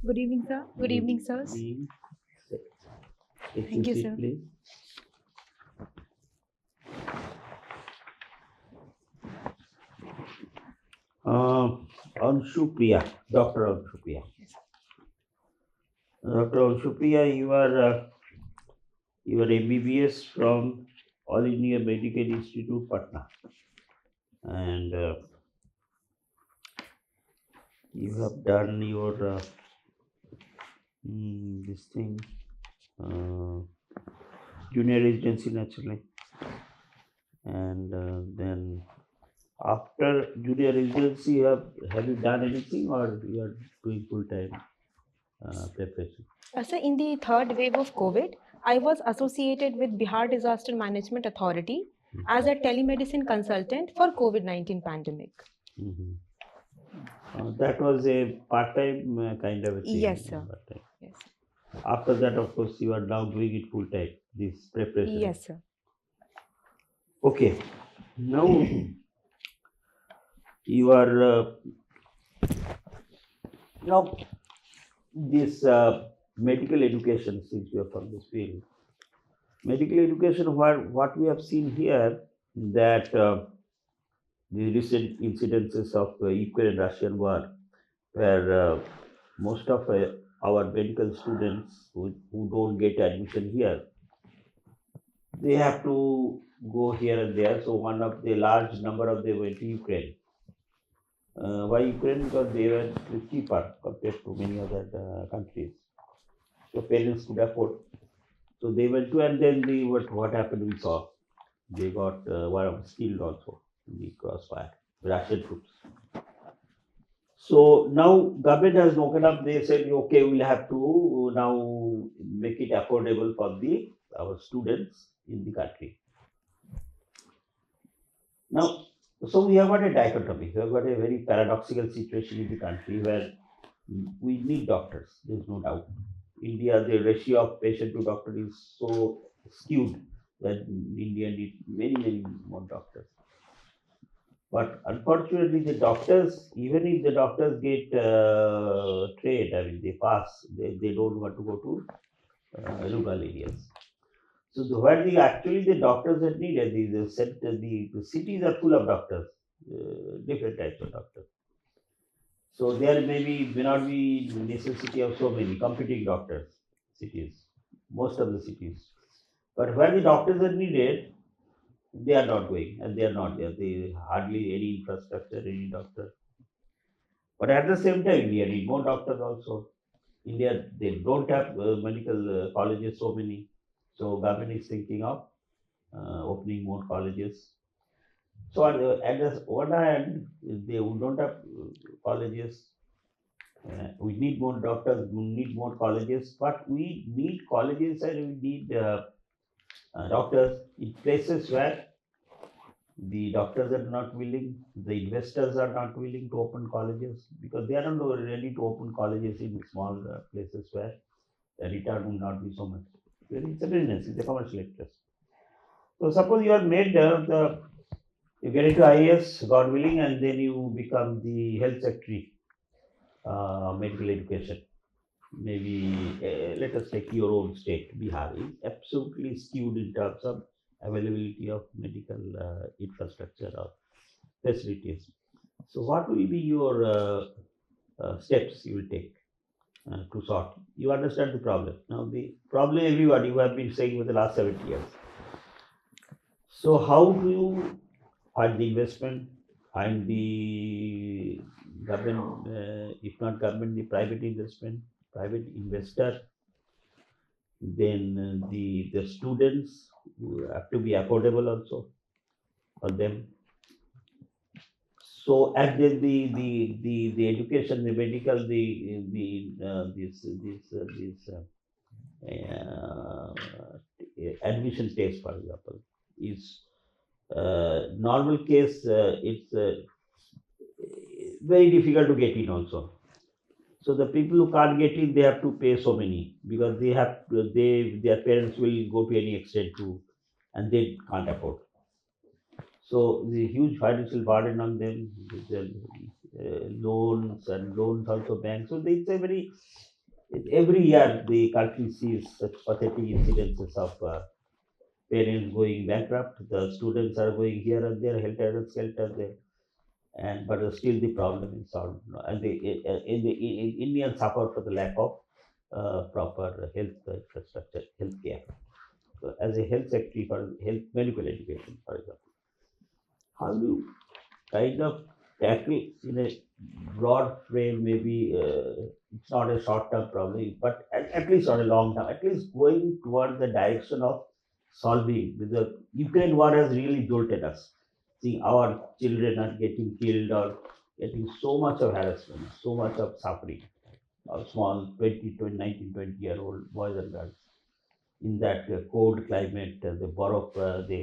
Good evening, sir. Good evening, sirs. evening. Take Thank your you, seat, sir. please. Anshupriya, Dr. Anshupriya. Dr. Anshupriya, you are MBBS from All India Medical Institute, Patna, and you have done your this thing uh, junior residency naturally, and then after junior residency, have you done anything or you are doing full time preparation? Sir, in the third wave of COVID, I was associated with Bihar Disaster Management Authority as a telemedicine consultant for COVID-19 pandemic. Mhm. That was a part-time kind of a thing. Yes, sir. Part-time. Yes. After that, of course, you are now doing it full-time, this preparation. Yes, sir. Okay. Now, you are, now, this medical education, since you are from this field, medical education, what we have seen here, that the recent incidences of Ukraine and Russian war, where most of our medical students who don't get admission here, they have to go here and there. So one of the large number of them went to Ukraine. Why Ukraine? Because they were cheaper compared to many other countries. So parents could afford. So they went to, and then what happened? We saw they got one of killed also in the crossfire, Russian troops. So now government has woken up. They said, okay, we'll have to now make it affordable for the our students in the country. Now, so we have got a dichotomy. We have got a very paradoxical situation in the country where we need doctors. There's no doubt. India, the ratio of patient to doctor is so skewed that India needs many, many more doctors. But unfortunately, the doctors, even if the doctors get trained, I mean, they pass, they don't want to go to rural areas. So where actually the doctors are needed, the cities are full of doctors, different types of doctors. So there may not be necessity of so many competing doctors, cities, most of the cities. But where the doctors are needed, they are not going and they are not there. They hardly any infrastructure, any doctor. But at the same time, India need more doctors also. India, they don't have medical colleges so many. So government is thinking of opening more colleges. So at the one hand, they don't have colleges. We need more doctors. We need more colleges, but we need colleges and we need doctors in places where the doctors are not willing, the investors are not willing to open colleges because they are not ready to open colleges in small places where the return will not be so much. It's a business, it's a commercial interest. So suppose you are made you get into IAS, God willing, and then you become the health secretary, medical education. Maybe let us take your own state, Bihar is absolutely skewed in terms of availability of medical infrastructure or facilities. So, what will be your steps you will take to sort? You understand the problem. Now, the problem everybody you have been saying for the last 70 years. So, how do you find the investment, find the government, if not government, the private investment, private investor, then the students who have to be affordable also for them. So and then the education, the medical, the uh, admission test, for example, is normal case. It's very difficult to get in also. So the people who can't get in, they have to pay so many because their parents will go to any extent to, and they can't afford. So the huge financial burden on them, with the loans and loans also banks. So it's a very Every year, the country sees such pathetic incidences of parents going bankrupt. The students are going here and there, helter skelter there, and but still the problem is solved. And Indians suffer for the lack of proper health infrastructure, health care. So as a health secretary for health medical education, for example, how do you kind of tackle in a broad frame, maybe it's not a short term problem, but at least on a long term, at least going toward the direction of solving. With the Ukraine war has really jolted us. See, our children are getting killed or getting so much of harassment, so much of suffering. Our small 19, 20 year old boys and girls in that cold climate, the borough, the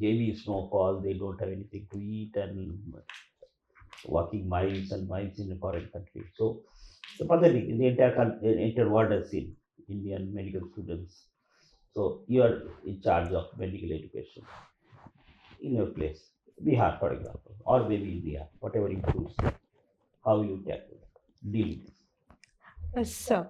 heavy snowfall, they don't have anything to eat and walking miles and miles in a foreign country. So the pathetic, the entire world has seen Indian medical students. So you are in charge of medical education in your place, Bihar, for example, or maybe India, whatever you choose, how you tackle, deal with this. Sir,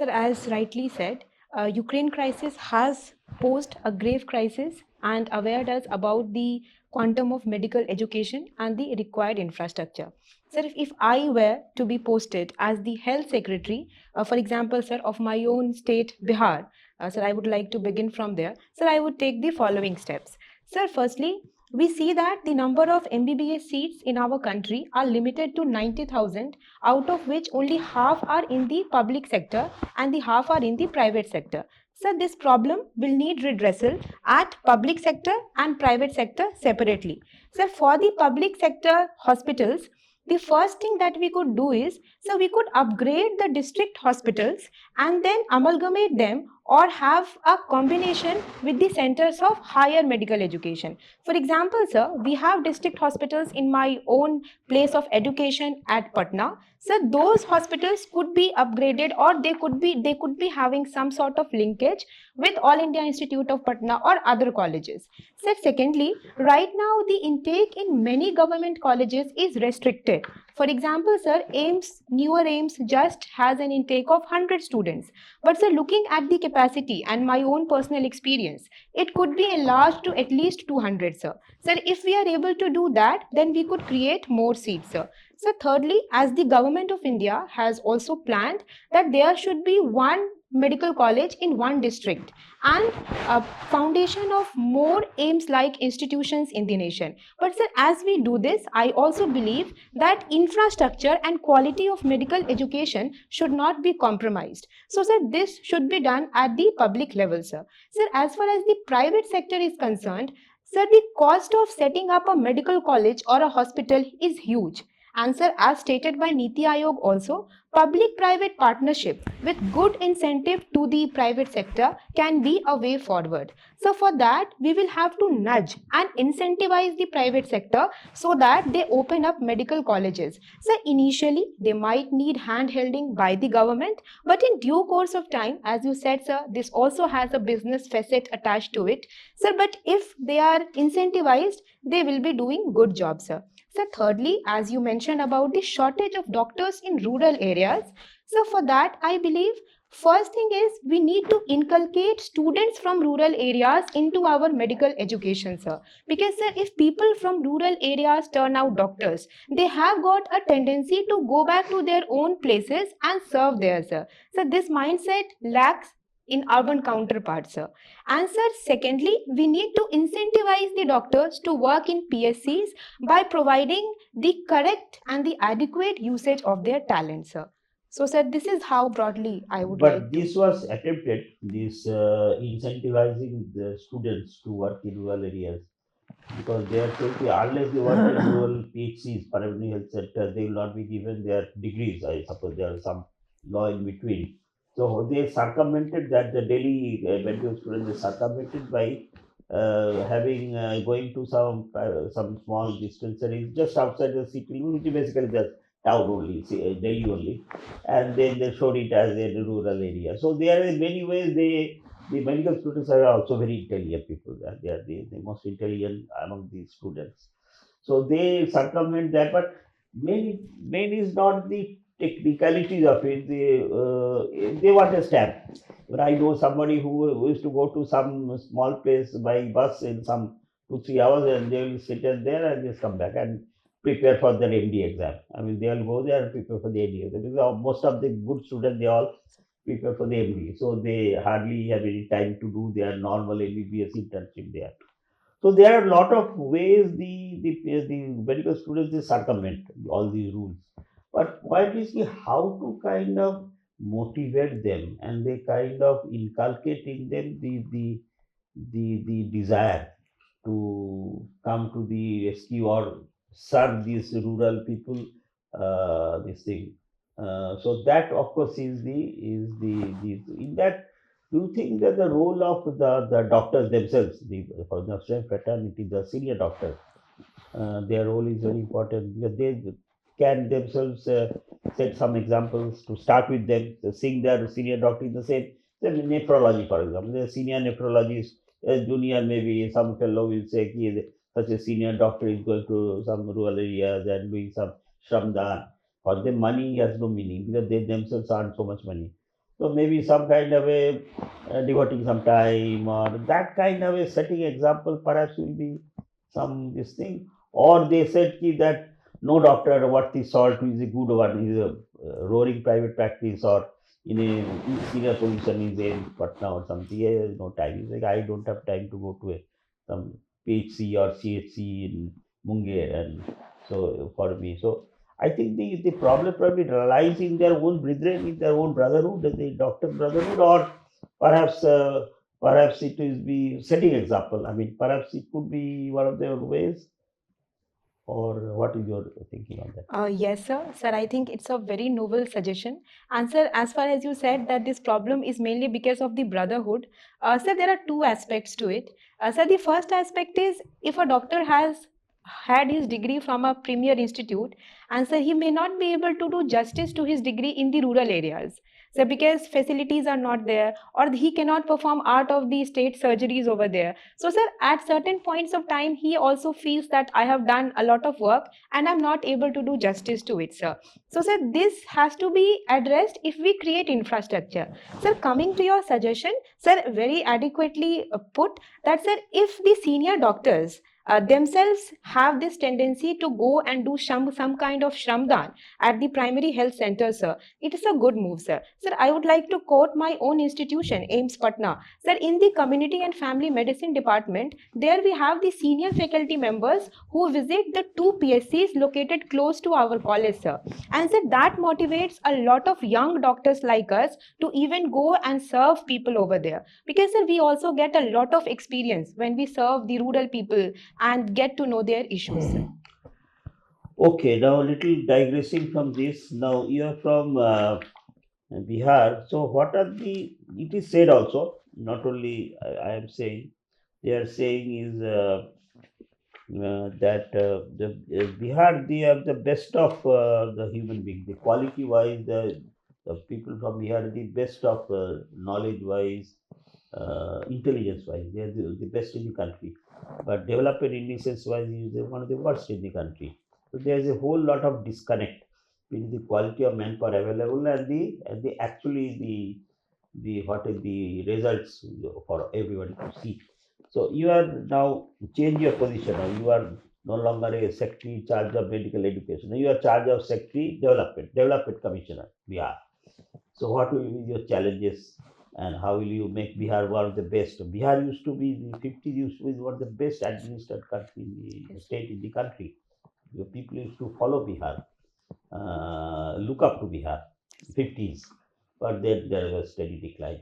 as rightly said, Ukraine crisis has posed a grave crisis and awared us about the quantum of medical education and the required infrastructure. Sir, if I were to be posted as the health secretary, for example, sir, of my own state, Bihar, sir, I would like to begin from there. Sir, I would take the following steps. Sir, firstly, we see that the number of MBBS seats in our country are limited to 90,000, out of which only half are in the public sector and the half are in the private sector. So this problem will need redressal at public sector and private sector separately. So for the public sector hospitals, the first thing that we could do is, so we could upgrade the district hospitals and then amalgamate them or have a combination with the centers of higher medical education. For example, sir, we have district hospitals in my own place of education at Patna. So those hospitals could be upgraded or they could be having some sort of linkage with All India Institute of Patna or other colleges. So secondly, right now the intake in many government colleges is restricted. For example, sir, newer AIMS just has an intake of 100 students. But sir, looking at the capacity and my own personal experience, it could be enlarged to at least 200, sir. Sir, if we are able to do that, then we could create more seats, sir. So thirdly, as the government of India has also planned that there should be one medical college in one district and a foundation of more AIMS like institutions in the nation. But sir, as we do this, I also believe that infrastructure and quality of medical education should not be compromised. So sir, this should be done at the public level, sir. Sir, as far as the private sector is concerned, sir, the cost of setting up a medical college or a hospital is huge. And sir, as stated by Niti Aayog also, public-private partnership with good incentive to the private sector can be a way forward. So for that, we will have to nudge and incentivize the private sector so that they open up medical colleges. So initially, they might need hand-holding by the government, but in due course of time, as you said, sir, this also has a business facet attached to it. Sir, but if they are incentivized, they will be doing good job, sir. So thirdly, as you mentioned about the shortage of doctors in rural areas, so for that, I believe first thing is we need to inculcate students from rural areas into our medical education, sir. Because sir, if people from rural areas turn out doctors, they have got a tendency to go back to their own places and serve there, sir. So this mindset lacks in urban counterparts, sir. And sir, secondly, we need to incentivize the doctors to work in PSCs by providing the correct and the adequate usage of their talent, sir. So, sir, this is how broadly I would But like to. this was attempted, this incentivizing the students to work in rural areas, because they are told to, unless they work in rural PHCs, primary health center, they will not be given their degrees. I suppose there are some law in between. So they circumvented that, the Delhi medical students, they circumvented by having going to some small dispensaries just outside the city, which is basically the town only, Delhi only, and then they showed it as a rural area. So there are in many ways the medical students are also very intelligent people. They are the most intelligent among the students. So they circumvent that, but main is not the technicalities of it, they want a stamp. But I know somebody who used to go to some small place by bus in some 2 3 hours, and they will sit in there and just come back and prepare for their MD exam. I mean, they will go there and prepare for the MD exam because most of the good students, they all prepare for the MD, so they hardly have any time to do their normal MBBS internship there. So there are a lot of ways the medical students, they circumvent all these rules. But point is ki how to kind of motivate them, and they kind of inculcate in them the desire to come to the rescue or serve these rural people. This thing. So that of course is the in that. Do you think that the role of the doctors themselves, the for the Australian fraternity, the senior doctors, their role is very important because they can themselves set some examples to start with them, seeing their senior doctor in the same, nephrology, for example, the senior nephrologist, a junior maybe some fellow will say, "Ki, such a senior doctor is going to some rural areas and doing some shramdan." For them, money has no meaning because they themselves earn so much money. So maybe some kind of a devoting some time or that kind of a setting example perhaps will be some this thing. Or they said ki that no doctor worth the salt is a good one, is a roaring private practice or in a senior position is in Patna or something. Yeah, no time. He's like, I don't have time to go to some PHC or CHC in Munger, and so for me. So I think the problem probably lies in their own brethren, in their own brotherhood, the doctor brotherhood, or perhaps perhaps it is be setting example. I mean, perhaps it could be one of their ways, or what is your thinking on that? Yes, sir. Sir, I think it's a very noble suggestion. And sir, as far as you said that this problem is mainly because of the brotherhood, sir, there are two aspects to it. Sir, the first aspect is if a doctor has had his degree from a premier institute, and sir, he may not be able to do justice to his degree in the rural areas. So because facilities are not there, or he cannot perform out of the state surgeries over there. So, sir, at certain points of time, he also feels that I have done a lot of work and I'm not able to do justice to it, sir. So, sir, this has to be addressed if we create infrastructure. Sir, coming to your suggestion, sir, very adequately put that, sir, if the senior doctors themselves have this tendency to go and do some kind of shramdan at the primary health center, sir, it is a good move, sir. Sir, I would like to quote my own institution, AIMS Patna. Sir, in the community and family medicine department, there we have the senior faculty members who visit the two PSCs located close to our college, sir. And sir, that motivates a lot of young doctors like us to even go and serve people over there. Because sir, we also get a lot of experience when we serve the rural people and get to know their issues, sir. Okay, now a little digressing from this. Now you are from Bihar. So what are the? It is said also. Not only I am saying, they are saying is that the Bihar, they have the best of the human being. The quality wise, the people from Bihar are the best of knowledge wise, intelligence wise. They are the best in the country. But development indices wise, is one of the worst in the country. So there is a whole lot of disconnect between the quality of manpower available and the actually the what is the results for everybody to see. So you are now change your position. Now you are no longer a secretary in charge of medical education. Now you are charge of secretary development commissioner, Bihar. So what will be your challenges, and how will you make Bihar one of the best? Bihar used to be the 50s used to be one of the best administered country in the state in the country. The people used to follow Bihar, look up to Bihar, 50s, but then there was steady decline.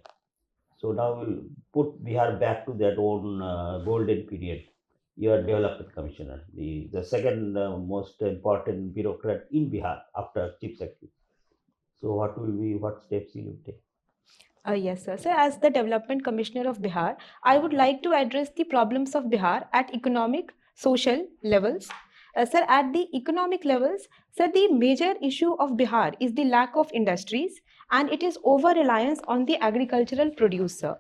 So now we'll put Bihar back to that own golden period. You are development commissioner, the second most important bureaucrat in Bihar after chief secretary. So what steps you will take? Yes, sir. So, as the Development Commissioner of Bihar, I would like to address the problems of Bihar at economic, social levels. Sir, at the economic levels, sir, the major issue of Bihar is the lack of industries and it is over reliance on the agricultural producer.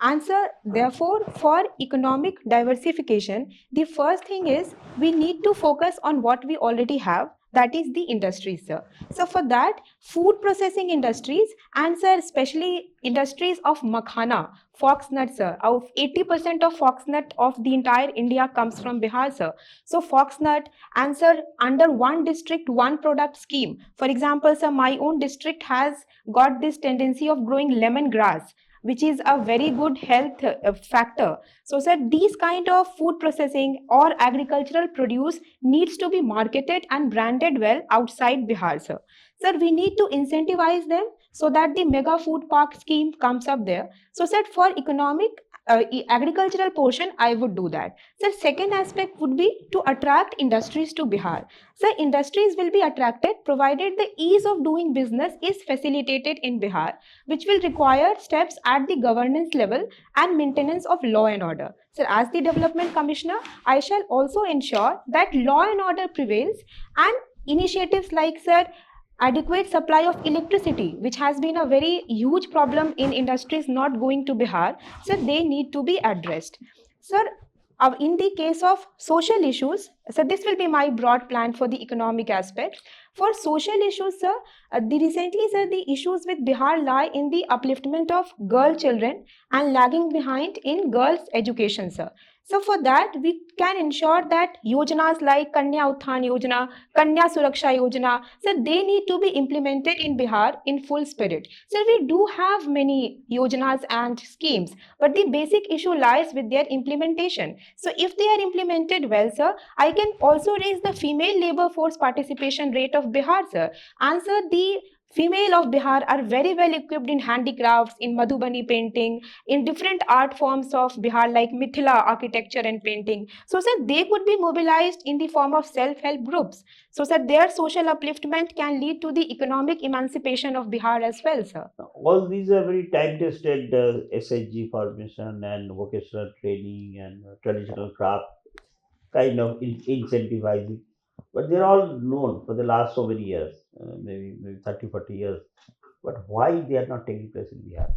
And sir, therefore, for economic diversification, the first thing is we need to focus on what we already have, that is the industries, sir. So for that, food processing industries and sir, especially industries of makhana, foxnut, sir. Of 80% of foxnut of the entire India comes from Bihar, sir. So foxnut and sir, under one district, one product scheme. For example, sir, my own district has got this tendency of growing lemongrass, which is a very good health factor. So sir, these kind of food processing or agricultural produce needs to be marketed and branded well outside Bihar, sir. Sir, we need to incentivize them so that the mega food park scheme comes up there. So sir, for economic agricultural portion, I would do that. Sir, second aspect would be to attract industries to Bihar. Sir, industries will be attracted provided the ease of doing business is facilitated in Bihar, which will require steps at the governance level and maintenance of law and order. Sir, as the development commissioner, I shall also ensure that law and order prevails and initiatives like, sir, adequate supply of electricity, which has been a very huge problem in industries not going to Bihar, so they need to be addressed. Sir, in the case of social issues, so this will be my broad plan for the economic aspect. For social issues, sir, sir, the issues with Bihar lie in the upliftment of girl children and lagging behind in girls' education, sir. So for that, we can ensure that yojanas like Kanya Uthan Yojana, Kanya Suraksha Yojana, so they need to be implemented in Bihar in full spirit. So we do have many yojanas and schemes, but the basic issue lies with their implementation. So if they are implemented well, sir, I can also raise the female labor force participation rate of Bihar, sir. And sir, the female of Bihar are very well equipped in handicrafts, in Madhubani painting, in different art forms of Bihar like Mithila architecture and painting. So sir, they could be mobilized in the form of self-help groups. So sir, their social upliftment can lead to the economic emancipation of Bihar as well, sir. All these are very time-tested SHG formation and vocational training and traditional craft kind of incentivizing. But they're all known for the last so many years, maybe 30, 40 years. But why they are not taking place in Bihar?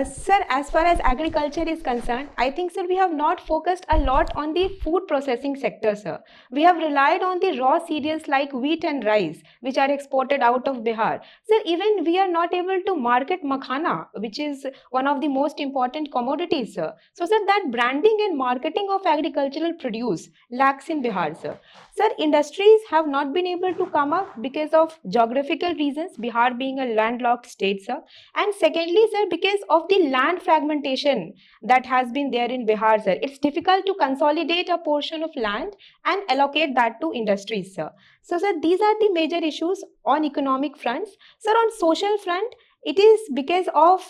Sir, as far as agriculture is concerned, I think, sir, we have not focused a lot on the food processing sector, sir. We have relied on the raw cereals like wheat and rice, which are exported out of Bihar. Sir, even we are not able to market makhana, which is one of the most important commodities, sir. So, sir, that branding and marketing of agricultural produce lacks in Bihar, sir. Sir, industries have not been able to come up because of geographical reasons, Bihar being a landlocked state, sir. And secondly, sir, because of the land fragmentation that has been there in Bihar, sir, it's difficult to consolidate a portion of land and allocate that to industries, sir. So, sir, these are the major issues on economic fronts. Sir, on social front, it is because of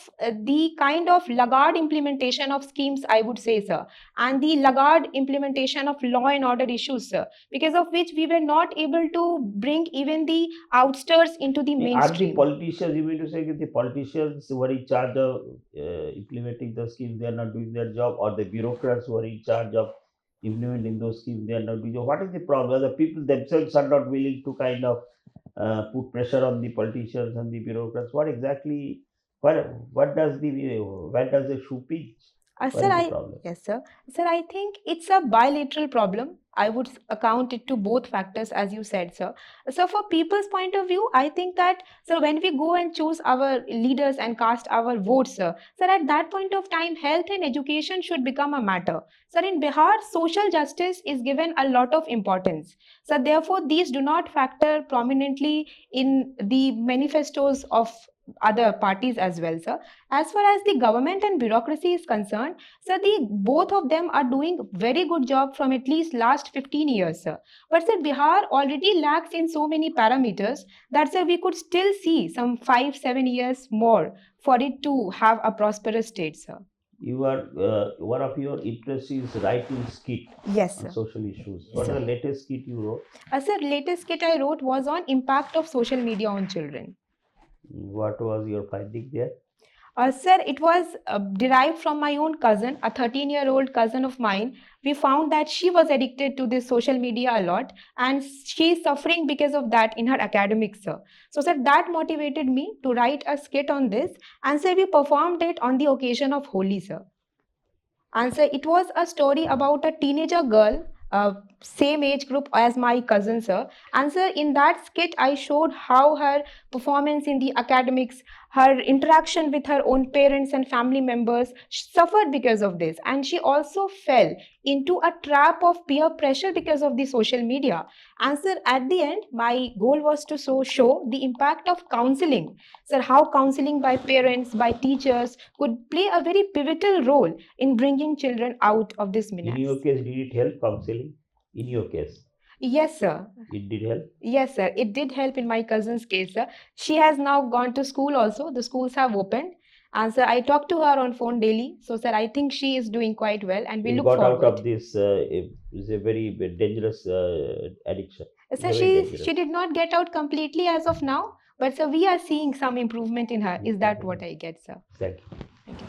the kind of laggard implementation of schemes, I would say, sir, and the laggard implementation of law and order issues, sir, because of which we were not able to bring even the outskirts into the Are the mainstream. politicians, you mean to say that the politicians who are in charge of implementing the schemes, they are not doing their job, or the bureaucrats who are in charge of implementing those schemes, they are not doing their job? What is the problem? The people themselves are not willing to kind of put pressure on the politicians and the bureaucrats. What exactly, what does where does the shoe pinch? What Sir, is the problem? yes, sir. Sir, I think it's a bilateral problem. I would account it to both factors, as you said, sir. So, for people's point of view, I think that, so when we go and choose our leaders and cast our votes, sir, at that point of time, health and education should become a matter. Sir, in Bihar, social justice is given a lot of importance. So, therefore, these do not factor prominently in the manifestos of other parties as well, sir. As far as the government and bureaucracy is concerned, sir, both of them are doing very good job from at least last 15 years, sir. But sir, Bihar already lacks in so many parameters that, sir, we could still see some 5-7 years more for it to have a prosperous state, sir. You are one of your interests is writing skit Yes, on sir. social issues. What is the latest skit you wrote? Sir, latest skit I wrote was on impact of social media on children. What was your finding there? Sir, it was derived from my own cousin, a 13-year-old cousin of mine. We found that she was addicted to this social media a lot and she is suffering because of that in her academics, sir. So, sir, that motivated me to write a skit on this, and sir, we performed it on the occasion of Holi, sir. And sir, it was a story about a teenager girl same age group as my cousin, sir. And sir, in that skit, I showed how her performance in the academics, her interaction with her own parents and family members suffered because of this. And she also fell into a trap of peer pressure because of the social media. And sir, at the end, my goal was to show the impact of counseling. Sir, how counseling by parents, by teachers could play a very pivotal role in bringing children out of this In menace. your case, did it help counseling? In your case, Yes, sir. it did help. Yes, sir. It did help in my cousin's case, sir. She has now gone to school also. The schools have opened. And sir, I talk to her on phone daily. So, sir, I think she is doing quite well and we You look got out forward. of this. It's a very dangerous addiction. It's Sir, a very dangerous. she did not get out completely as of now, but sir, we are seeing some improvement in her. Is that what I get, sir? Thank you. Thank you.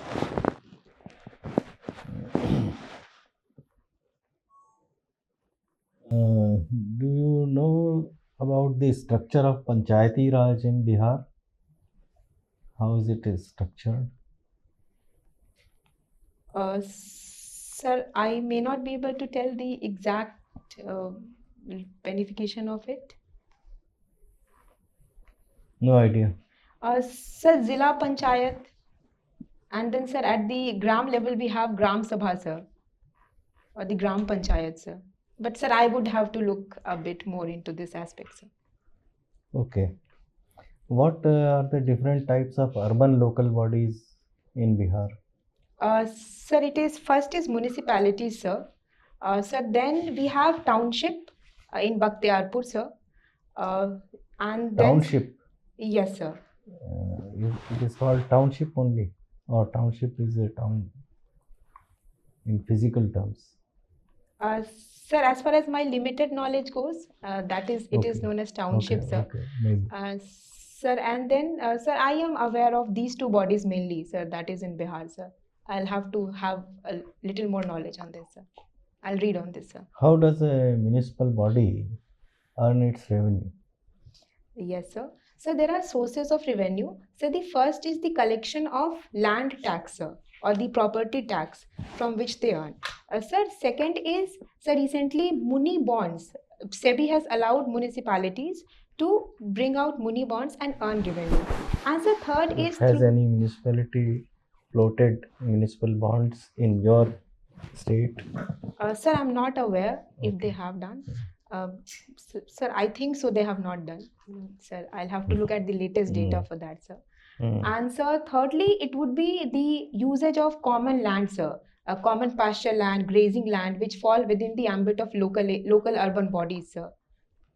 Do you know about the structure of Panchayati Raj in Bihar? How is it structured? Sir, I may not be able to tell the exact beneficiation of it. No idea. Sir, Zila Panchayat, and then sir, at the gram level, we have Gram Sabha, sir, or the Gram Panchayat, sir. But sir, I would have to look a bit more into this aspect, sir. Okay. What are the different types of urban local bodies in Bihar? Sir, it is first is municipalities, sir. Sir, then we have township in Bakhtiarpur, sir. And then Township. yes, sir. It is called township only, or township is a town in physical terms. Sir, as far as my limited knowledge goes, that is, it is Okay. known as township, Okay, sir. okay, maybe. Sir, and then, sir, I am aware of these two bodies mainly, sir, that is in Bihar, sir. I'll have to have a little more knowledge on this, sir. I'll read on this, sir. How does a municipal body earn its revenue? Yes, sir. So there are sources of revenue. So the first is the collection of land tax, sir, or the property tax from which they earn. Sir, second is, sir, recently Muni bonds. SEBI has allowed municipalities to bring out Muni bonds and earn revenue. And the third is Has through. any municipality floated municipal bonds in your state? Sir, I'm not aware if they Okay. have done. Sir, I think so. They have not done. Sir, I'll have to look at the latest data for that, sir. And sir, thirdly, it would be the usage of common land, sir. Common pasture land, grazing land, which fall within the ambit of local urban bodies, sir.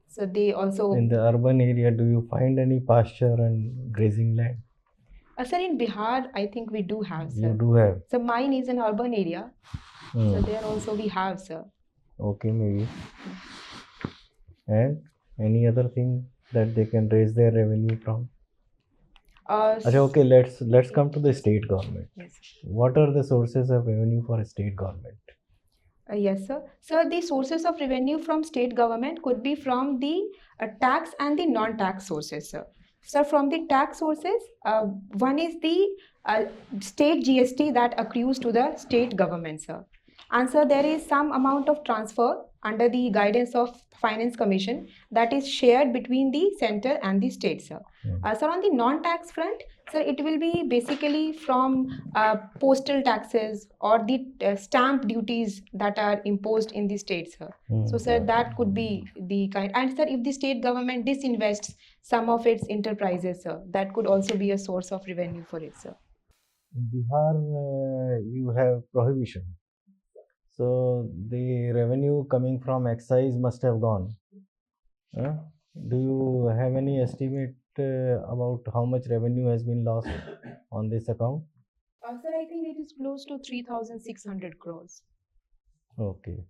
So they also. In the urban area, do you find any pasture and grazing land? Sir, in Bihar, I think we do have, You sir. do have. So mine is an urban area. So Hmm. there also we have, sir. Okay, maybe. And any other thing that they can raise their revenue from? s- Okay, let's come to the state government. Yes. What are the sources of revenue for a state government? Yes, sir. So the sources of revenue from state government could be from the tax and the non-tax sources, sir. So from the tax sources, one is the state GST that accrues to the state government, sir. And so there is some amount of transfer under the guidance of Finance Commission that is shared between the center and the state, sir. So on the non-tax front, sir, it will be basically from postal taxes or the stamp duties that are imposed in the states, sir. So, sir, that could be the kind. And, sir, if the state government disinvests some of its enterprises, sir, that could also be a source of revenue for it, sir. In Bihar, you have prohibition. So the revenue coming from excise must have gone. Do you have any estimate about how much revenue has been lost on this account? Sir, I think it is close to 3,600 crores. Okay.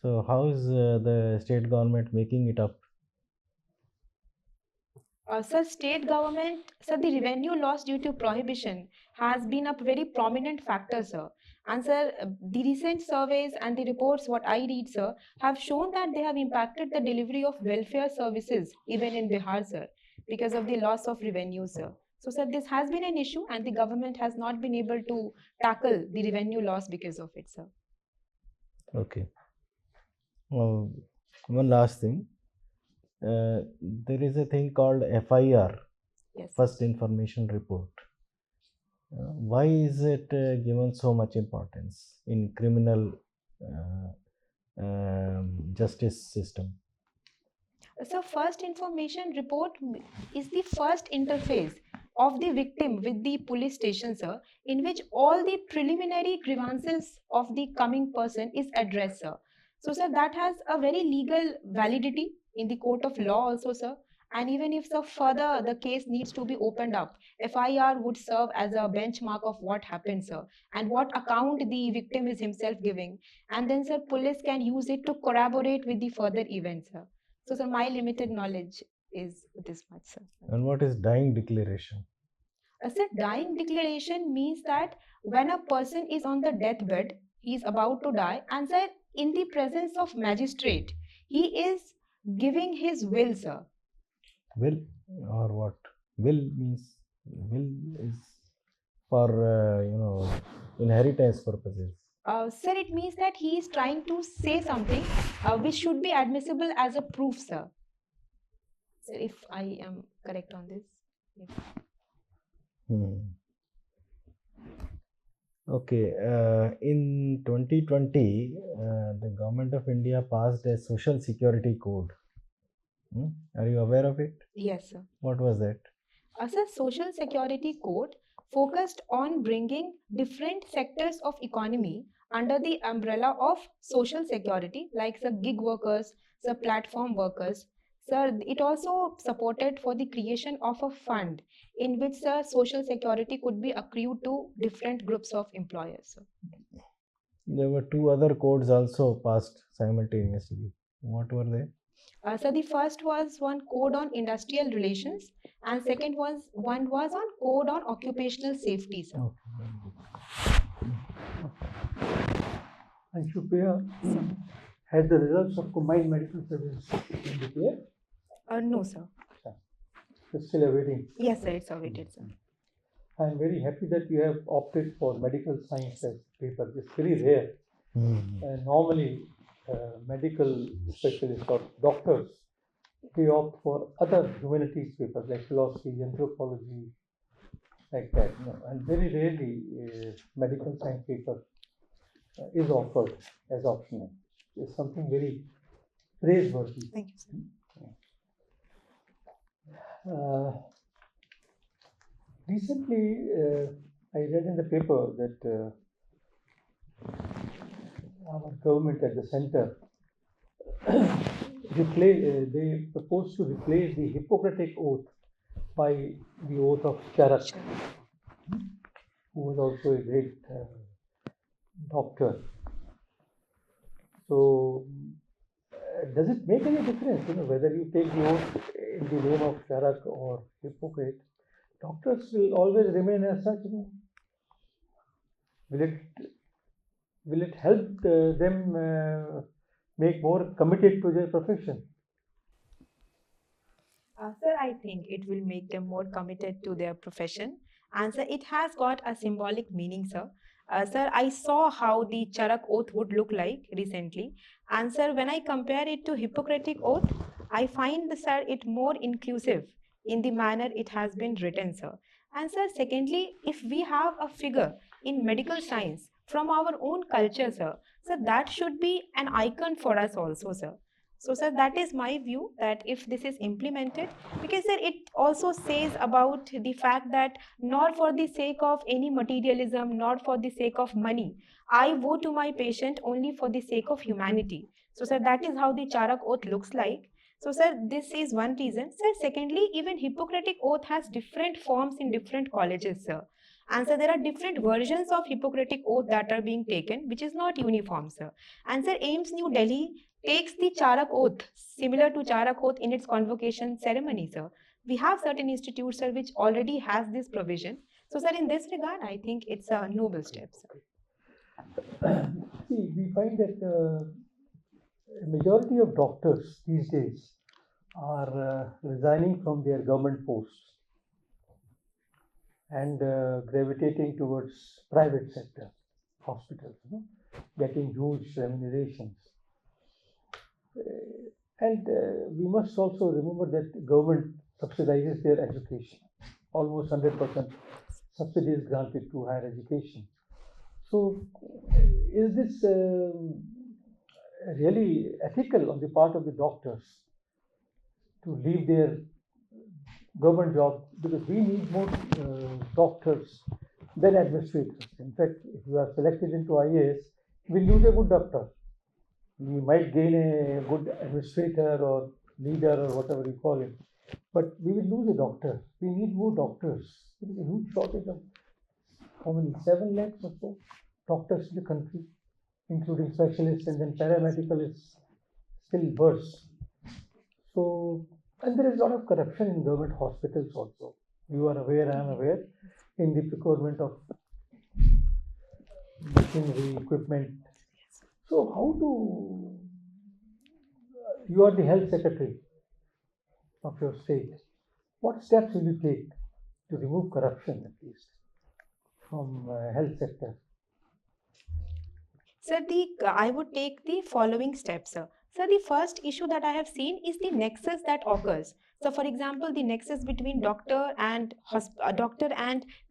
So how is the state government making it up? Sir, state government, sir, the revenue loss due to prohibition has been a very prominent factor, sir. And sir, the recent surveys and the reports, what I read, sir, have shown that they have impacted the delivery of welfare services even in Bihar, sir, because of the loss of revenue, sir. So, sir, this has been an issue and the government has not been able to tackle the revenue loss because of it, sir. Okay. One last thing. There is a thing called FIR, Yes. First Information Report. Why is it given so much importance in criminal justice system? So, first information report is the first interface of the victim with the police station, sir, in which all the preliminary grievances of the coming person is addressed, sir. So, sir, that has a very legal validity in the court of law also, sir. And even if so further the case needs to be opened up, FIR would serve as a benchmark of what happened, sir, and what account the victim is himself giving. And then, sir, police can use it to corroborate with the further events, sir. So, sir, my limited knowledge is this much, sir. And what is dying declaration? Sir, dying declaration means that when a person is on the deathbed, he is about to die, and sir, in the presence of magistrate, he is giving his will, sir. Will or what? Will means will is for inheritance purposes. Sir, it means that he is trying to say something which should be admissible as a proof, sir. Sir, if I am correct on this. If... Okay, in 2020, the government of India passed a social security code. Are you aware of it? Yes, sir. What was that? Sir, social security code focused on bringing different sectors of economy under the umbrella of social security, like the gig workers, the platform workers. Sir, it also supported for the creation of a fund in which the social security could be accrued to different groups of employers. Sir. There were two other codes also passed simultaneously. What were they? So the first was one code on industrial relations, and second one was on code on occupational safety, sir. And Shupia, has the results of combined medical services been declared? No, sir. It's still awaiting. Yes, sir, it's awaited, sir. I'm very happy that you have opted for medical science as paper. It's very rare. Normally, medical specialists or doctors, they opt for other humanities papers like philosophy, anthropology, like that. And very rarely medical science paper is offered as optional. It's something very praiseworthy. Thank you, sir. Recently, I read in the paper that our government at the center they propose to replace the Hippocratic oath by the oath of Charak, who was also a great doctor. So, does it make any difference, whether you take the oath in the name of Charak or Hippocrate? Doctors will always remain as such. Will it help them make more committed to their profession? Sir, I think it will make them more committed to their profession. And sir, it has got a symbolic meaning, sir. Sir, I saw how the Charak oath would look like recently. And sir, when I compare it to Hippocratic oath, I find, sir, it more inclusive in the manner it has been written, sir. And sir, secondly, if we have a figure in medical science from our own culture, sir, that should be an icon for us also, sir. So, sir, that is my view that if this is implemented, because sir, it also says about the fact that not for the sake of any materialism, not for the sake of money, I vote to my patient only for the sake of humanity. So, sir, that is how the Charak oath looks like. So, sir, this is one reason. Sir, secondly, even Hippocratic oath has different forms in different colleges, sir. And so there are different versions of Hippocratic oath that are being taken, which is not uniform, sir. And sir, AIIMS New Delhi takes the Charak oath, similar to Charak oath in its convocation ceremony, sir. We have certain institutes, sir, which already has this provision. So, sir, in this regard, I think it's a noble step, sir. See, we find that a majority of doctors these days are resigning from their government posts and gravitating towards private sector hospitals, getting huge remunerations. And we must also remember that government subsidizes their education. Almost 100% subsidy is granted to higher education. So, is this really ethical on the part of the doctors to leave their government job? Because we need more doctors than administrators. In fact, if you are selected into IAS, we lose a good doctor. We might gain a good administrator or leader or whatever you call it, but we will lose a doctor. We need more doctors. There is a huge shortage of how many? 7 lakhs or so doctors in the country, including specialists, and then paramedical is still worse. So, and there is a lot of corruption in government hospitals also. You are aware, I am aware, in the procurement of machinery, equipment. So, how do you are the health secretary of your state? What steps will you take to remove corruption, at least, from health sector? Sir, I would take the following steps, sir. Sir, the first issue that I have seen is the nexus that occurs. So, for example, the nexus between doctor and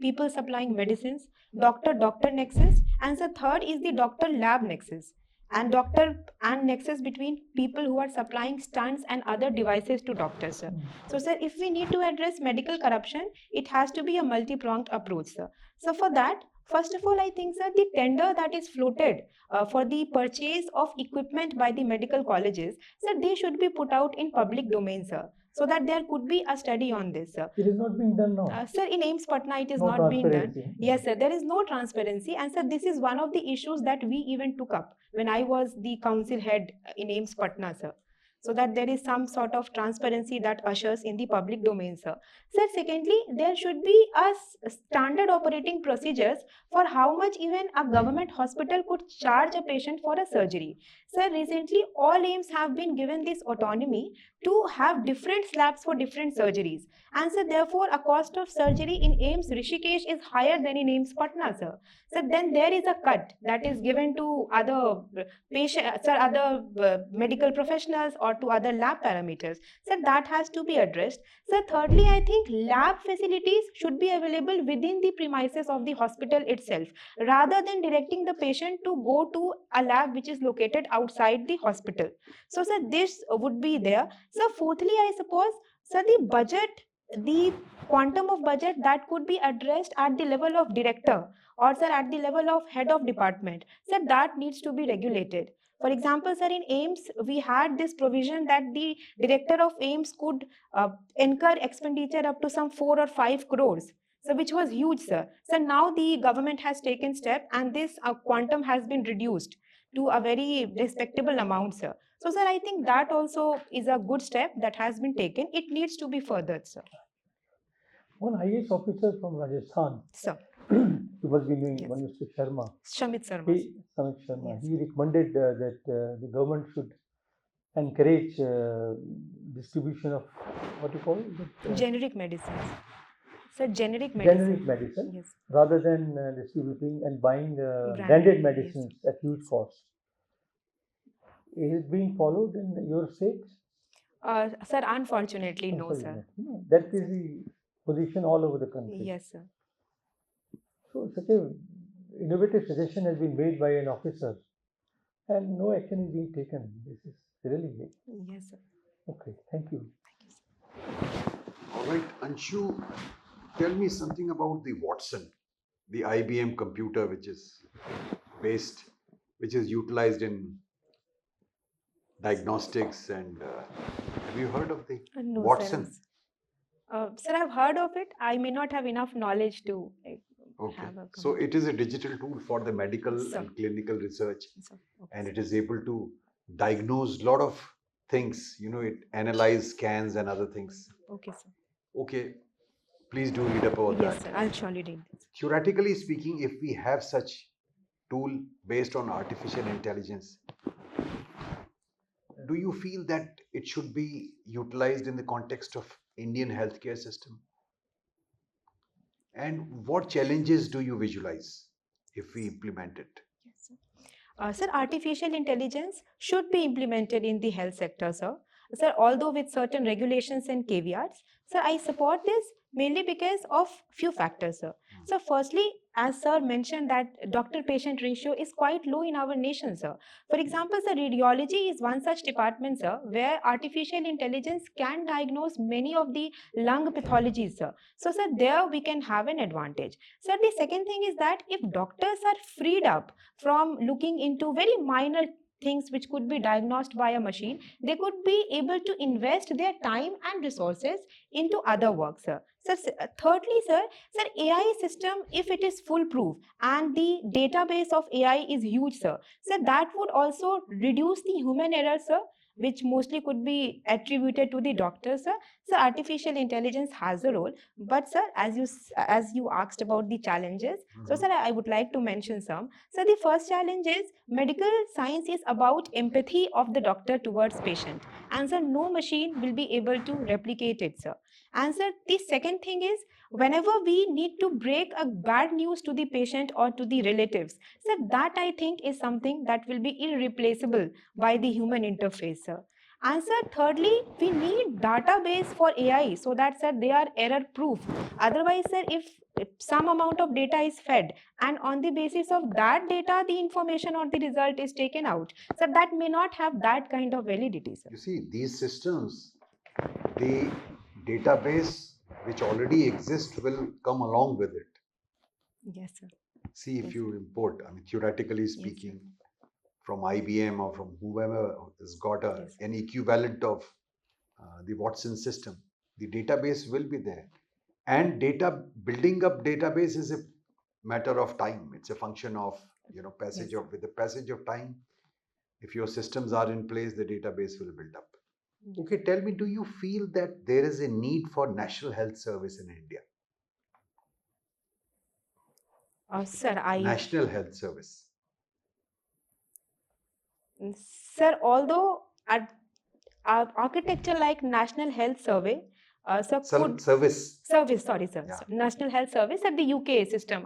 people supplying medicines, doctor nexus, and the third is the doctor lab nexus, and doctor and nexus between people who are supplying stunts and other devices to doctors, sir. So, sir, if we need to address medical corruption, it has to be a multi-pronged approach, sir. So, for that, first of all, I think, sir, the tender that is floated for the purchase of equipment by the medical colleges, sir, they should be put out in public domain, sir, so that there could be a study on this, sir. It is not being done now. Sir, in AIIMS Patna, it is No not being done. transparency. Yes, sir, there is no transparency. And sir, this is one of the issues that we even took up when I was the council head in AIIMS Patna, sir. So that there is some sort of transparency that ushers in the public domain, sir. Sir, secondly, there should be a standard operating procedures for how much even a government hospital could charge a patient for a surgery. Sir, recently all AIIMS have been given this autonomy to have different slabs for different surgeries. And so therefore a cost of surgery in AIIMS Rishikesh is higher than in AIIMS Patna, sir. So then there is a cut that is given to other patients, other medical professionals or to other lab parameters. So that has to be addressed. So thirdly, I think lab facilities should be available within the premises of the hospital itself, rather than directing the patient to go to a lab which is located outside the hospital. So sir, this would be there. So fourthly, I suppose, sir, the budget, the quantum of budget that could be addressed at the level of director or sir at the level of head of department, sir, that needs to be regulated. For example, sir, in AIIMS, we had this provision that the director of AIIMS could incur expenditure up to some 4 or 5 crores. So which was huge, sir. So now the government has taken step and this quantum has been reduced to a very respectable amount, sir. So, sir, I think that also is a good step that has been taken. It needs to be furthered, sir. One IAS officer from Rajasthan, Sir, he was being Yes. one Mr. Sharma. Shamit Sharma. Samit Sharma. Yes. He recommended that the government should encourage distribution of what you call it? Generic medicines. Sir, generic medicine. Generic medicine, Yes. rather than distributing and buying Branded, branded yes. medicines at huge cost. Is it being followed in your state? Sir, unfortunately, no, sir. Unfortunately, no. That is the position all over the country. Yes, sir. So such a innovative suggestion has been made by an officer, and no action is being taken. This is really Yes, sir. okay. Thank you. All right, Anshu, tell me something about the Watson, the IBM computer, which is utilized in diagnostics, and have you heard of the No, Watson? Sir. Sir, I've heard of it. I may not have enough knowledge to Okay, have a so it is a digital tool for the medical Sir. and clinical research, Sir, okay, and sir. it is able to diagnose a lot of things. You know, it analyze scans and other things. Okay, sir. Okay, please do read up about Yes, that. sir. I'll surely read this. Theoretically speaking, if we have such tool based on artificial intelligence, do you feel that it should be utilized in the context of Indian healthcare system? And what challenges do you visualize if we implement it? Yes, sir. Sir, artificial intelligence should be implemented in the health sector, sir. sir, although with certain regulations and caveats. Sir, I support this mainly because of few factors, sir. So firstly, as sir mentioned, that doctor-patient ratio is quite low in our nation, sir. For example, sir, radiology is one such department, sir, where artificial intelligence can diagnose many of the lung pathologies, sir. So, sir, there we can have an advantage. Sir, the second thing is that if doctors are freed up from looking into very minor things which could be diagnosed by a machine, they could be able to invest their time and resources into other work, sir. Thirdly, sir, AI system, if it is foolproof and the database of AI is huge, sir, that would also reduce the human error, sir, which mostly could be attributed to the doctor, sir. So artificial intelligence has a role, but sir, as you asked about the challenges, so sir, I would like to mention some. So the first challenge is medical science is about empathy of the doctor towards patient, and sir, no machine will be able to replicate it, sir. And sir, the second thing is whenever we need to break a bad news to the patient or to the relatives, sir, that I think is something that will be irreplaceable by the human interface, sir. And sir, thirdly, we need database for AI so that, sir, they are error proof. Otherwise, sir, if some amount of data is fed and on the basis of that data, the information or the result is taken out, so that may not have that kind of validity, sir. You see, these systems, the database which already exists will come along with it. Yes, sir. See, if Yes. you import, I mean, theoretically speaking, from IBM or from whoever has got Yes. an equivalent of the Watson system, the database will be there. And building up database is a matter of time. It's a function of passage Yes. of with the passage of time. If your systems are in place, the database will build up. Okay, tell me, do you feel that there is a need for national health service in India? Sir, National health service. Sir, although at architecture like National Health Survey, sir, Service. Service, sorry, sir. Yeah. National Health Service at the UK system,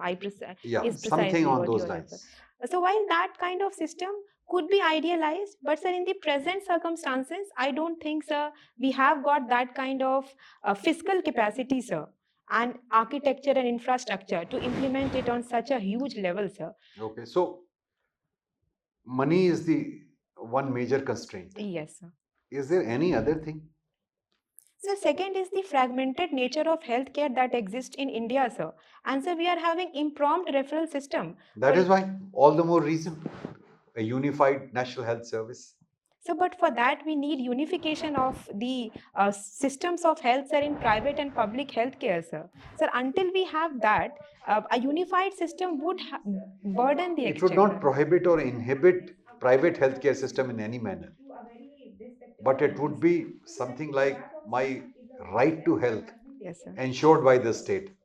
Yeah, is something precisely on what those you are lines. So while that kind of system could be idealized, but sir, in the present circumstances, I don't think, sir, we have got that kind of fiscal capacity, sir, and architecture and infrastructure to implement it on such a huge level, sir. Okay, so money is the one major constraint. Yes, sir. Is there any other thing? So second is the fragmented nature of healthcare that exists in India, sir. And so we are having impromptu referral system. That is why all the more reason a unified national health service. So, but for that we need unification of the systems of health, sir, in private and public healthcare, sir. Sir, until we have that, a unified system would burden the It would not prohibit or inhibit private healthcare system in any manner. But it would be something like my right to health Yes, sir. ensured by the state.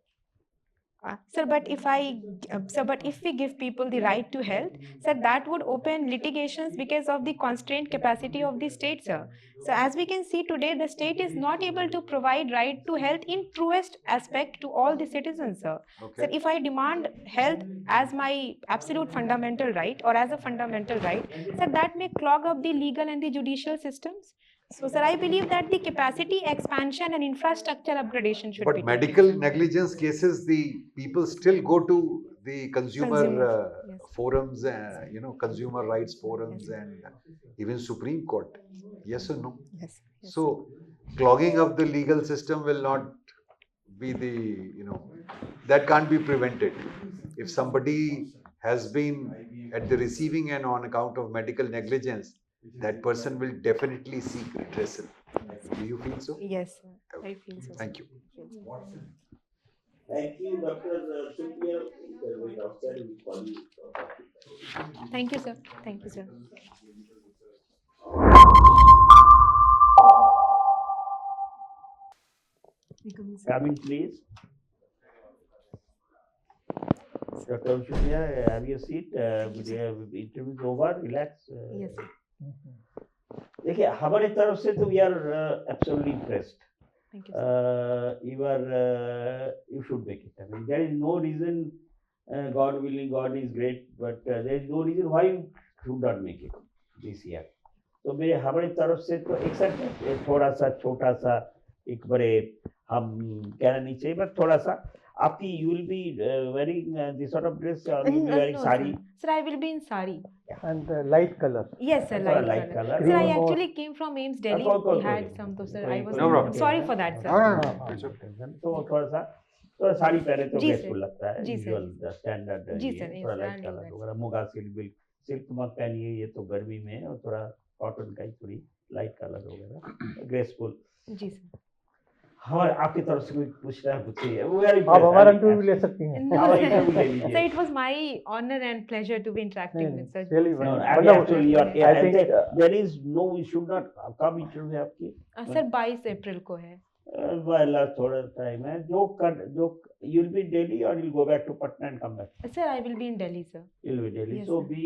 Sir, but if we give people the right to health, sir, that would open litigations because of the constrained capacity of the state, sir. So as we can see today, the state is not able to provide right to health in truest aspect to all the citizens, sir. Okay. So if I demand health as my absolute fundamental right or as a fundamental right, sir, that may clog up the legal and the judicial systems. So, sir, I believe that the capacity expansion and infrastructure upgradation should be But taken. medical negligence cases, the people still go to the consumer Yes. forums, consumer rights forums, and even Supreme Court. Yes or no? Yes. So, clogging up the legal system will not be that can't be prevented. If somebody has been at the receiving end on account of medical negligence, that person will definitely seek redressal. Do you feel so? Yes, sir. I feel so. Thank you. Thank you, Dr. Supriya. Wait outside, we call you. Thank you, sir. Thank you, sir. Come in, please. Dr. Supriya, have your seat. Interview is over. Relax. Yes. देखिए हमारे तरफ से तो we are absolutely impressed. Thank you, sir. You should make it. I mean, there is no reason. God willing, God is great, but there is no reason why you should not make it this year. तो मेरे हमारी तरफ से तो accept थोड़ा सा छोटा सा एक बड़े हम कहना नहीं चाहिए बट थोड़ा सा आपकी you will be wearing this sort of dress और you will be wearing No, sari sir, I will be in sari. And light color. Yes, sir, थोड़ा light light color. Colour Sir, I Cream or- actually came from AIMS Delhi. कोई- We had कोई- some, so sir, कोई- I was कोई- problem. sorry for that, sir. It's okay. तो थोड़ा साड़ी पहने तो जी graceful sir, लगता है जी सर, यूजुअल जी सर। स्टैंडर्ड जी सर, थोड़ा yes, light I'll do colour that, वगैरह मुगा सिल्क मत पहनिए ये तो गर्मी में है और थोड़ा कॉटन का ही थोड़ी लाइट कलर वगैरह ग्रेसफुल जी सर। हमारे आपकी तरफ से कोई पूछना है पूछिए वेरी आप हमारा इंटरव्यू ले सकती हैं। No, हमारा sir. इंटरव्यू ले So लीजिए it was my honor and pleasure to be interacting नहीं, with such. really sir. No, Wonderful. actually, you are, I think, there is no, you should not कब interview है आपकी sir 22 अप्रैल को है। वाला थोड़ा टाइम है जो you will be in Delhi or you'll go back to Patna and come back. Sir, I will be in Delhi, sir. You'll be Delhi. Yes, So sir. be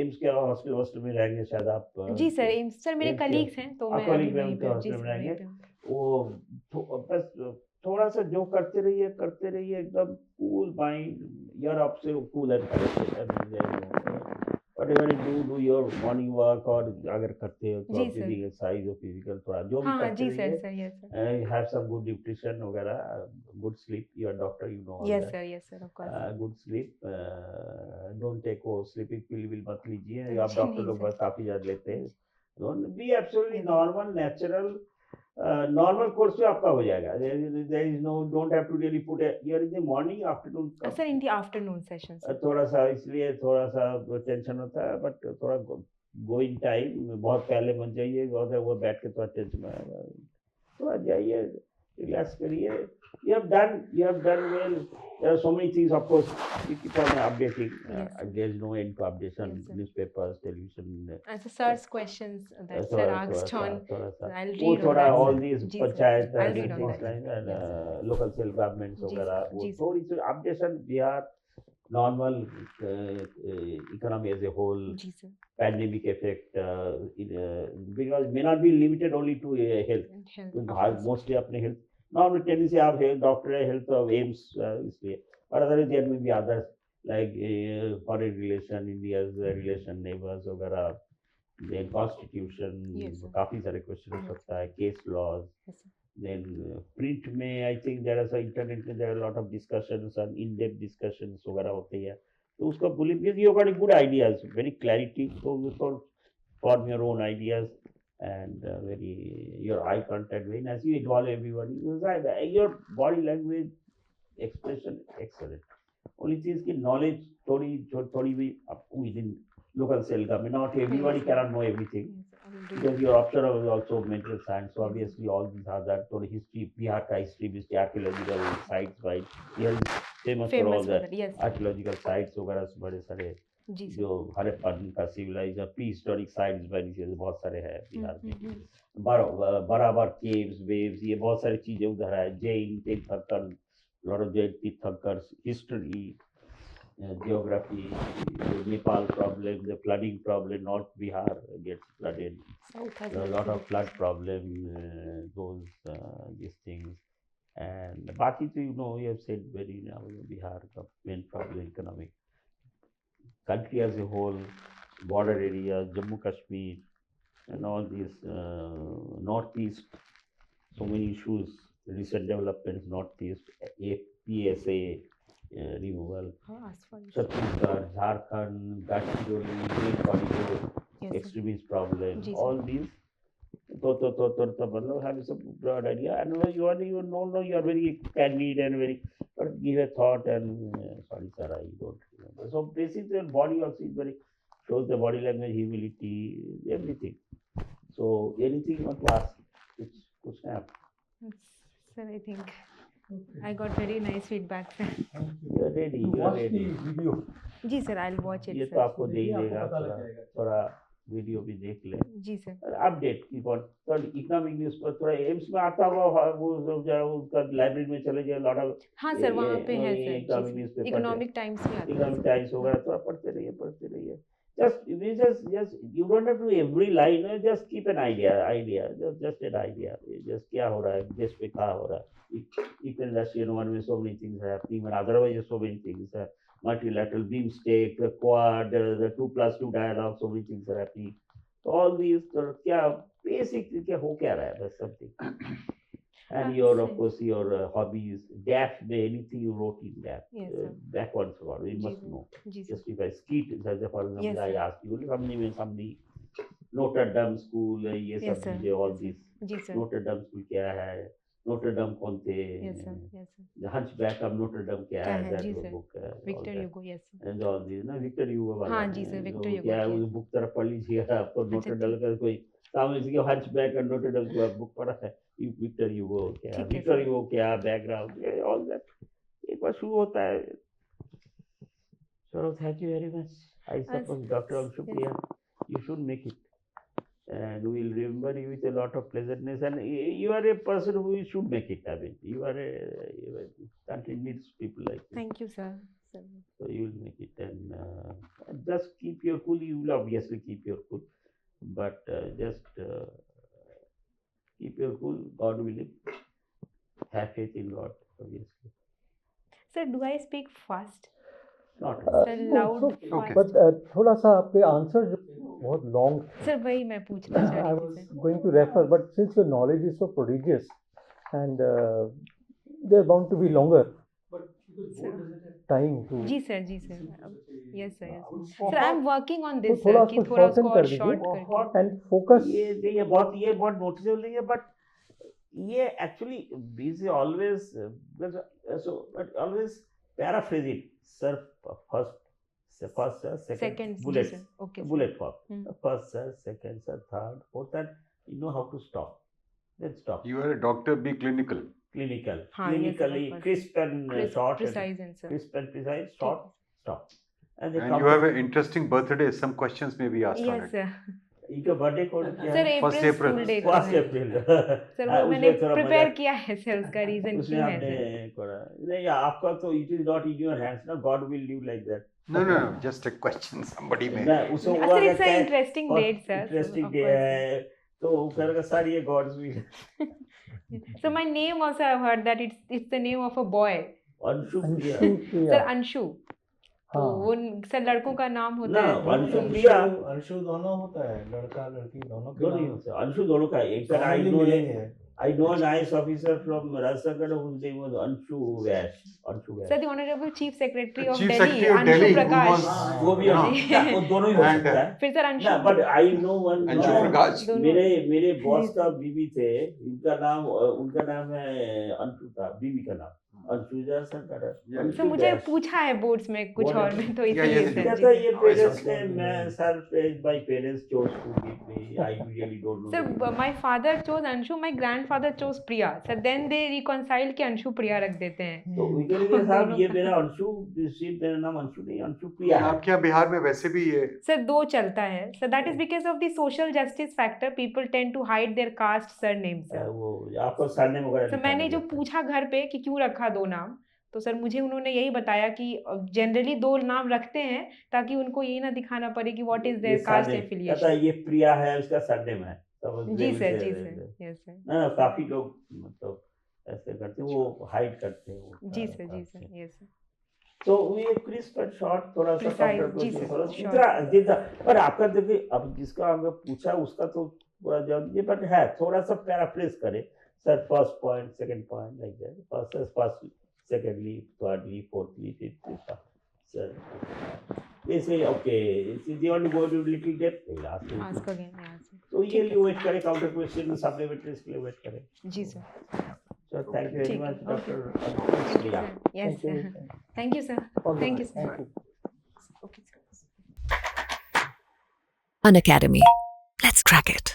AIIMS के hostel में रहेंगे शायद आप जी sir, AIIMS sir मेरे AIIMS के- colleagues हैं तो आप मैं अभी colleague हैं, वहीं उनके पे जी हॉस्टल सर में रहेंगे। वहीं पे हूँ। वो बस थोड़ा सा जो करते रहिए एकदम कूल माइंड योर ऑफ से cool and whatever you do your morning work और अगर करते हो तो जी आप सर। भी एक्सरसाइज और फिजिकल थोड़ा जो भी हाँ हाँ करते जी सर रहिए sir yes sir have some good nutrition वगैरह good sleep you are doctor you know all yes that sir of course. good sleep don't take वो sleeping pill will मत लीजिए आप जी, डॉक्टर नहीं लोग सर। बस काफी ज्यादा लेते हैं don't be absolutely Yes. normal natural normal course में आपका हो जाएगा there is no don't have to really put you're in the morning afternoon sir in the afternoon session sir. थोड़ा सा इसलिए थोड़ा सा टेंशन होता है बट थोड़ा गोइंग टाइम बहुत पहले मत जाइए वो बैठ के थोड़ा टेंशन आएगा थोड़ा जाइए रिलैक्स करिए you have done well there are so many things of course you keep on updating Yes. there is no end to updation Yes, sir. newspapers television अच्छा sir's questions that sir asked on थोड़ा सा I'll वो read on थोड़ा that, all sir. these ji, sir. Panchayat I'll read on that. and Yes. local self governments जी, वगैरह sir. वो जी, sir. थोड़ी सी updation Bihar normal economy as a whole जी sir pandemic effect because may not be limited only to health health mostly अपने health normal tendency आप health doctor है health of aims इसलिए but otherwise there may be others like foreign relation India's relation neighbors वगैरह then constitution Yes, sir. काफी सारे questions Yes. होता है case laws Yes, sir. then print में I think there are some internet में there are a lot of discussions and in-depth discussions वगैरह होती है तो उसको believe because you got a good ideas very clarity so you can form your own ideas and very your eye contact very nice you involve everybody your body language expression excellent only चीज की knowledge थोड़ी भी आपको within local cell government not everybody Yes, sir. cannot know everything because your option is also mental science so obviously all these are that थोड़ी history Bihar का history with archaeological sites right here is famous for all the yes archaeological sites वगैरह बड़े सारे जी sir जो हड़प्पन का civilisation pre historic sites बनी बहुत सारे हैं बिहार में हम्म। बराबर केव्स वेव्स ये बहुत सारी चीजें उधर है जैन तीर्थंकर लॉट ऑफ जैन तीर्थंकर history geography Nepal problem the flooding problem North Bihar gets flooded south there are a lot of flood problem those these things and बाकी तो you know you have said very now Bihar का main problem economic country as a whole, border areas, Jammu Kashmir, and all these northeast, so many issues, recent developments, northeast, PSA removal, हाँ आसपास Chhattisgarh, Jharkhand, Gadchiroli, Green Corridor, yes sir. extremist problem, ji, all these. तो मतलब have some broad idea and you are very candid and very but give a thought and sorry sir I don't remember so basically your body also is very shows the body language humility everything so anything you want to ask कुछ है आप sir I think I got very nice feedback sir you are ready You you are watch the ready video. जी sir I'll watch it ये तो sir आपको दे ही देगा थोड़ा video भी देख ले जी सर अपडेट की थोड़ा इकोनॉमिक न्यूज पर थोड़ा एम्स में आता हुआ वो जो उसका लाइब्रेरी में चले जाए लॉट ऑफ हाँ सर वहाँ पे है economic sir newspaper economic times में आता है इकोनॉमिक टाइम्स वगैरह थोड़ा पढ़ते रहिए just you don't have to do every line just keep an idea just an idea just क्या हो रहा है देश पे क्या हो रहा है international one में so many things are happening but otherwise so many things are multilateral beam stake the quad the 2+2 dialogue so many things are happening all these क्या basic क्या हो क्या रहा है बस something. And your, of Same. course, your hobbies, DAF, anything you wrote in DAF, Yes, sir. backwards forward, we ji must sir. know. Ji sir. Just if I skit, as a for example, Yes, I sir. asked you, somebody Notre Dame school, ये Yes, सब sir. चीजें, all Yes, sir. these. Ji sir. Notre Dame school क्या है? Notre Dame कौन थे? Yes, sir. Yes, sir. The Hunchback of Notre Dame क्या क्या है? है? That जी वो sir. book है. all Victor that. Hugo. Yes, sir. And all these ना Victor Hugo वाला हाँ जी है, sir. तो Victor Hugo. क्या है yes. उस बुक तरफ पढ़ लीजिएगा आपको अच्छा, नोटर ठीक। डम का कोई सामने से हंचबैक एंड नोटर डम का बुक पढ़ा है विक्टर ह्यूगो क्या ठीक है, विक्टर सर। ह्यूगो क्या बैकग्राउंड ऑल दैट एक बार शुरू होता है so thank you very much I suppose doctor Anshu Priya you should make it and we will remember you with a lot of pleasantness and you are a person who should make it. I mean, you are country needs people like you. Thank you, sir. Sir. So you will make it and just keep your cool. You will obviously keep your cool, but just keep your cool. God willing, have faith in God. Obviously, Sir, do I speak fast? not Sir, loud, okay. fast. But थोड़ा सा आपके answer जो बहुत long Sir, वही मैं पूछना चाह I रही was थी sir. going to refer, but since your knowledge is so prodigious and they're bound to be longer Sir. time to. Ji sir, ji sir. Yes sir, yes sir. Sir, I'm working on this तो थोड़ा sir कि उसको थोड़ा shorten उसको और कर दीजिए। short करके. And focus. ये बहुत नोटिसेबल नहीं है बट ये एक्चुअली बीज always so but always paraphrase it sir first sir Second, second जी bullet sir. Okay. sir. bullet form Hmm. first sir second sir third fourth and you know how to stop then stop You are a doctor, be clinical. clinical हाँ, yes, sir, clinically of course. crisp and Crisp, short precise answer. crisp and precise short stop and they And come you have to- an interesting birthday. Some questions may be asked on Yes it. sir. इनका birthday कौन क्या Sir, है First April April. school day का first है. अप्रैल sir वो मैंने prepare किया है सर उसका रीजन उसने क्यों है आपने सर. करा नहीं आपका तो it is not in your hands ना god will leave like that No, just a question. Somebody may. ना उसको Sir, हुआ it's कहता an है interesting date sir. Interesting of day course, है तो वो कहेगा सर ये god's will sir. So my name also I've heard that it's the name of a boy. Anshu Priya Anshu Sir Priya. Anshu. तो हाँ. वो सर लड़कों का नाम होता ना है. अंशु प्रिया अंशु दोनों होता है, लड़का लड़की दोनों के दोनों ही नाम होते हैं अंशु दोनों का एक दोनों आई भी नो मिलेंगे। I know an IAS officer from Rajasthan whose name was Anshu Vash. Sir, the Honorable Chief Secretary of Chief Delhi, Secretary of Anshu Delhi, who Prakash. was- वो भी हाँ. वो दोनों ही हो And, सकता है फिर सर अंशु. ना but I know one Anshu Prakash. दोनों. मेरे बॉस का बीवी थे उनका नाम है अंशु था बीवी का नाम अंशुजा सर का Yeah. सर मुझे पूछा है बोर्ड्स में कुछ What और is- में तो Yeah, इसलिए yes, सर कहता जी. ये पेरेंट्स ने मैं sir my parents chose to give me I really don't know Sir, my father chose Anshu, my grandfather chose Priya. Sir, then they reconcile कि अंशु प्रिया रख देते हैं. तो उनके साहब ये मेरा अंशु मेरा नाम अंशु नहीं अंशु प्रिया है आपके यहाँ बिहार में वैसे भी ये Sir, दो चलता है. Sir, that is because of the social justice factor. People tend to hide their caste surnames. Sir. वो आपको सरनेम वगैरह सर मैंने जो पूछा घर पे कि क्यों रखा दो नाम तो सर मुझे उन्होंने यही बताया कि जनरली दो नाम रखते हैं ताकि उनको ये ना दिखाना पड़े कि व्हाट इज देयर कास्ट कहता एफिलिएशन. ये प्रिया है उसका सरनेम है जी सर यस सर. ना काफी लोग मतलब ऐसे करते हैं वो हाइड करते हैं वो जी सर यस सर. तो ये क्रिस्प एंड शॉर्ट थोड़ा सा Precise, कंप्यूटर जी को सर, थोड़ा short. जितना पर आपका देखिए अब जिसका हमें पूछा उसका तो पूरा जवाब दीजिए बट है थोड़ा सा पैराफ्रेज करें sir first point second point like that first secondly thirdly fourthly fifthly sir they say okay if you want to go to little depth we'll ask you ask again yes sir. तो ये लिए wait करें counter question supplementaries के लिए wait करें जी sir. Sir thank you very ठीक है, much okay. Doctor yes sir. Thank you sir. All the Thank you, best. sir. Thank you. Okay sir. An academy. Let's crack it.